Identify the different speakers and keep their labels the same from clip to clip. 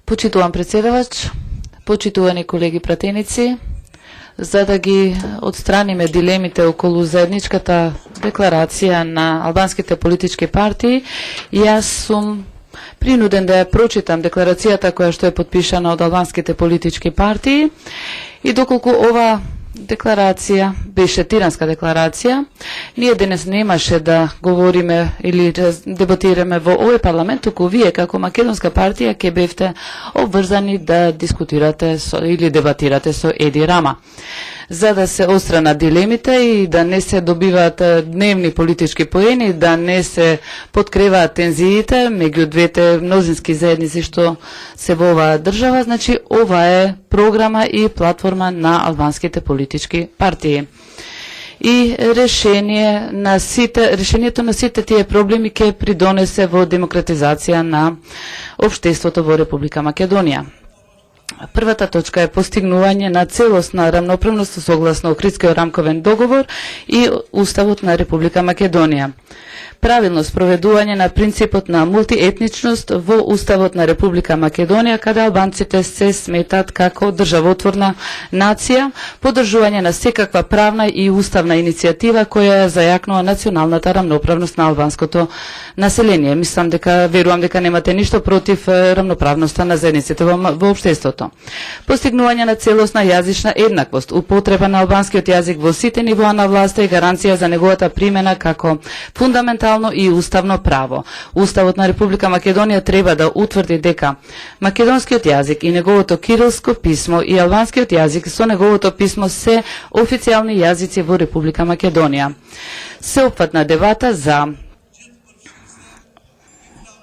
Speaker 1: Почитуван председавач, почитувани колеги пратеници, за да ги отстраниме дилемите околу заедничката декларација на албанските политички партии, јас сум принуден да ја прочитам декларацијата која што е подпишана од албанските политички партии и доколку ова декларација беше тиранска декларација, ние денес немаше да говориме или да дебатираме во овој парламент, туку вие како македонска партија ќе бевте обврзани да дискутирате или дебатирате со Еди Рама. За да се отстранат дилемите и да не се добиваат дневни политички поени, да не се подкреваат тензиите меѓу двете мнозински заедници што се во оваа држава, значи ова е програма и платформа на албанските политички партии. И решението на сите тие проблеми ќе придонесе во демократизација на општеството во Република Македонија. Првата точка е постигнување на целосна рамноправност согласно Охридскиот рамковен договор и Уставот на Република Македонија. Правилно спроведување на принципот на мултиетничност во Уставот на Република Македонија, каде албанците се сметат како државотворна нација, поддржување на секаква правна и уставна иницијатива која зајакнува националната рамноправност на албанското население. Верувам дека немате ништо против рамноправноста на заедниците во општеството. Постигнување на целосна јазична еднаквост, употреба на албанскиот јазик во сите нивоа на власта и гаранција за неговата примена како фундаментално и уставно право. Уставот на Република Македонија треба да утврди дека македонскиот јазик и неговото кирилско писмо и албанскиот јазик со неговото писмо се официјални јазици во Република Македонија. Сеопфатна дебата за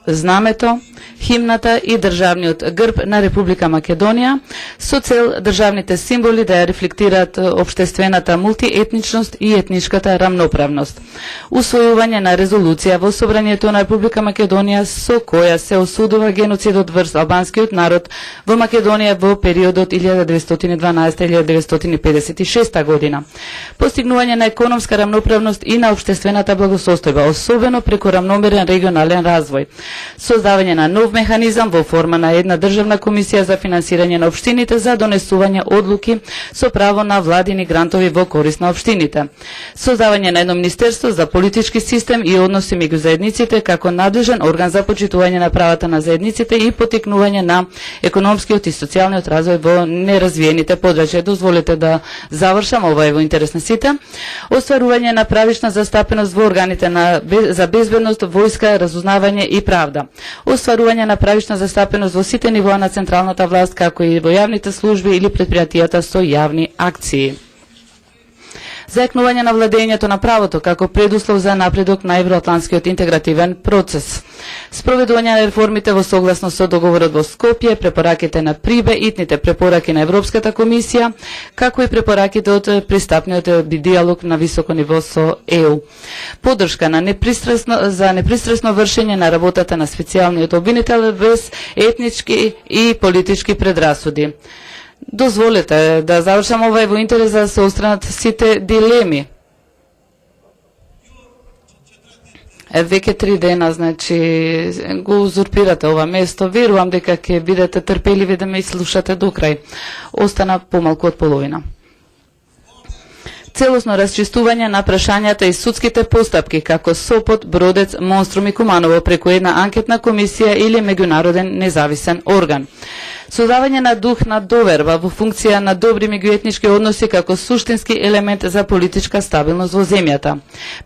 Speaker 1: знамето, химната и државниот грб на Република Македонија со цел државните символи да ја рефлектираат општествената мултиетничност и етничката рамноправност. Усвојување на резолуција во Собранието на Република Македонија со која се осудува геноцидот врз албанскиот народ во Македонија во периодот 1912-1956 година. Постигнување на економска рамноправност и на општествената благосостојба, особено преку рамномерен регионален развој. Создавање на нов механизам во форма на една државна комисија за финансирање на општините за донесување одлуки со право на владини грантови во корист на општините. Создавање на едно министерство за политички систем и односи меѓу заедниците како надлежен орган за почитување на правата на заедниците и потикнување на економскиот и социјалниот развој во неразвиените подрачја. Дозволете да завршам, ова е во интерес на сите. Остварување на правична застапеност во органите за безбедност, војска, разузнавање и правда. Остварување на правична застапеност во сите нивоа на централната власт, како и во јавните служби или предпријатијата со јавни акции. Зајакнување на владењето на правото како предуслов за напредок на евроатлантскиот интегративен процес. Спроведување на реформите во согласно со договорот во Скопје, препораките на ПРИБЕ, итните препораки на Европската комисија, како и препораките од пристапниот диалог на високо ниво со ЕУ. Поддршка на непристрасно вршење на работата на специјалниот обвинител без етнички и политички предрасуди. Дозволете да завршам, ова е во интерес да се отстранат сите дилеми. Веќе 3 дена, значи, го узурпирате ова место. Верувам дека ќе бидете трпеливи да ме слушате до крај. Остана помалку од половина. Целосно расчистување на прашањата и судските постапки како Сопот, Бродец, Монструм и Куманово преку една анкетна комисија или меѓународен независен орган. Создавање на дух на доверба во функција на добри меѓуетнички односи како суштински елемент за политичка стабилност во земјата.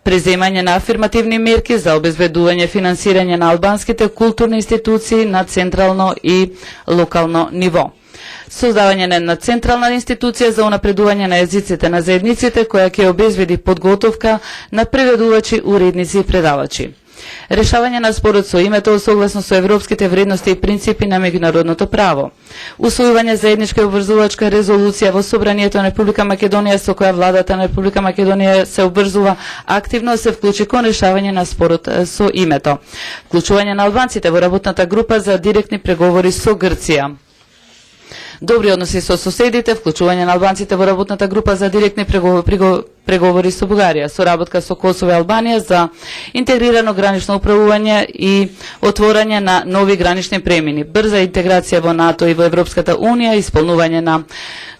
Speaker 1: Преземање на афирмативни мерки за обезбедување финансирање на албанските културни институции на централно и локално ниво. Создавање на една централна институција за унапредување на јазиците на заедниците која ќе обезбеди подготовка на преведувачи, уредници и предавачи. Решавање на спорот со името согласно со европските вредности и принципи на меѓународното право. Усвојување заедничка и обврзувачка резолуција во Собранието на Република Македонија со која владата на Република Македонија се обврзува активно да се вклучи кон решавање на спорот со името. Вклучување на албанците во работната група за директни преговори со Грција. Добри односи со соседите, вклучување на албанците во работната група за директни преговори со Бугарија, соработка со Косово и Албанија за интегрирано гранично управување и отворање на нови гранични премини, брза интеграција во НАТО и во Европската Унија, исполнување на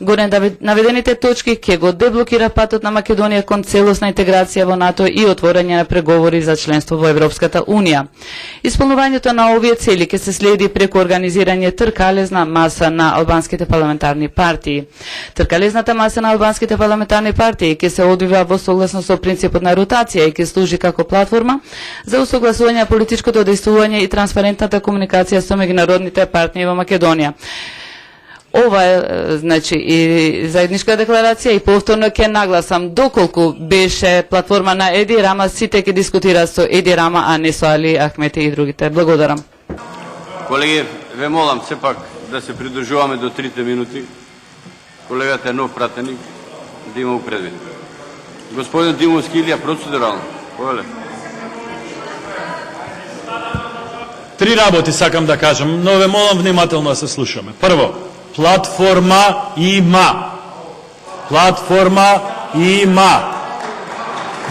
Speaker 1: горе наведените точки ќе го деблокира патот на Македонија кон целосна интеграција во НАТО и отворање на преговори за членство во Европската Унија. Исполнувањето на овие цели ќе се следи преку организирање тркалезна маса на албанските парламентарни партии. Тркалезната маса на албанските парламентарни партии ќе се одвива во согласно со принципот на ротација и ќе служи како платформа за усогласување на политичкото действување и транспарентната комуникација со меѓународните партнери во Македонија. Ова е, значи, и заедничка декларација и повторно ќе нагласам доколку беше платформа на Еди Рама, сите ќе дискутира со Еди Рама, а не со Али Ахмети и другите. Благодарам.
Speaker 2: Колеги, ве молам сепак да се придржуваме до 3 минути. Колегата е нов пратеник, да има предвид. Господин Димовски Илија, процедурално. Повеле.
Speaker 3: 3 работи сакам да кажам, но ве молам внимателно да се слушаме. Прво, платформа има. Платформа има.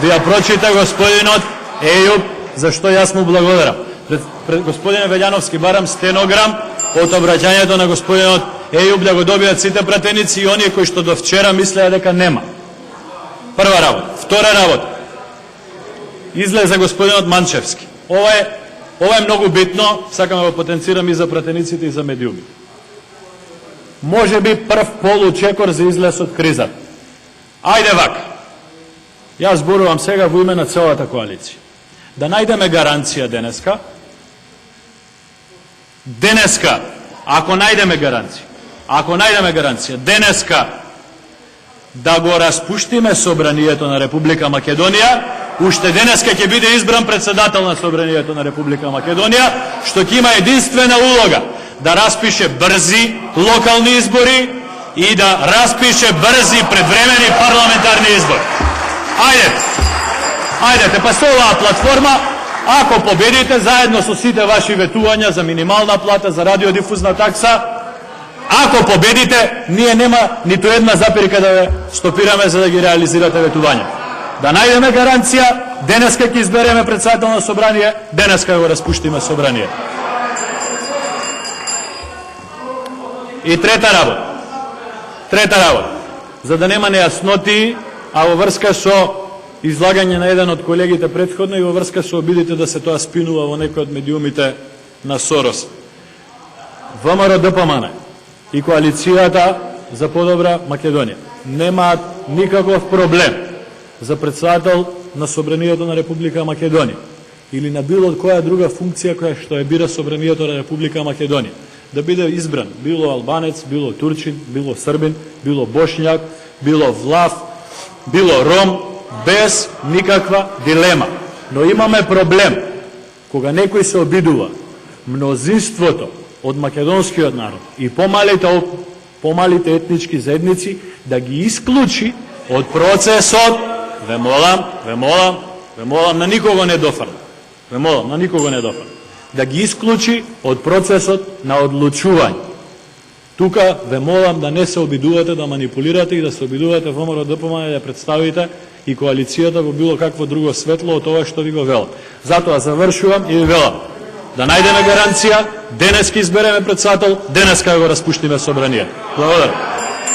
Speaker 3: Да ја прочита господинот Ејуб, зашто јас му благодарам. Пред господине Велјановски барам стенограм од обраќањето на господинот Ејуб да го добијат сите пратеници и оние кои што до вчера мислеа дека нема. Прва работа. Втора работа. Излезе господинот Манчевски. Ова е многу битно, сакам да го потенцирам и за пратениците и за медиумите. Може би прв получекор за излез од кризата. Ајде вака. Јас зборувам сега во име на целата коалиција. Да најдеме гаранција денеска, ако најдеме гаранција, денеска да го распуштиме собранието на Република Македонија, уште денеска ќе биде избран председател на собранието на Република Македонија, што ќе има единствена улога да распише брзи локални избори и да распише брзи предвремени парламентарни избори. Ајдете, па со оваа платформа, ако победите заедно со сите ваши ветувања за минимална плата, за радиодифузна такса, ако победите, ние нема ниту една запирка да ве стопираме за да ги реализирате ветувања. Да најдеме гаранција, денеска ќе избереме председател на собрание, денеска го распуштиме собрание. И трета работа, за да нема нејасноти, а во врска со излагање на еден од колегите претходно и во врска со обидите да се тоа спинува во некој од медиумите на Сорос. ВМРО ДПМН и коалицијата за подобра Македонија немаат никаков проблем за председател на собранието на Република Македонија или на било која друга функција која што е бира собранието на Република Македонија да биде избран било албанец, било турчин, било србин, било бошњак, било влав, било ром, без никаква дилема. Но имаме проблем кога некој се обидува мнозинството од македонскиот народ и помалите етнички заедници да ги исклучи од процесот. Ве молам, на никого не дофрлам. Да ги исклучи од процесот на одлучување. Тука ве молам да не се обидувате да манипулирате и да се обидувате ВМРО ДПМН да представите и коалицијата во било какво друго светло од ова што ви го велам. Затоа завршувам и ви велам да најдеме гаранција, денеска избереме председател, денеска го распуштиме собрание. Благодарам.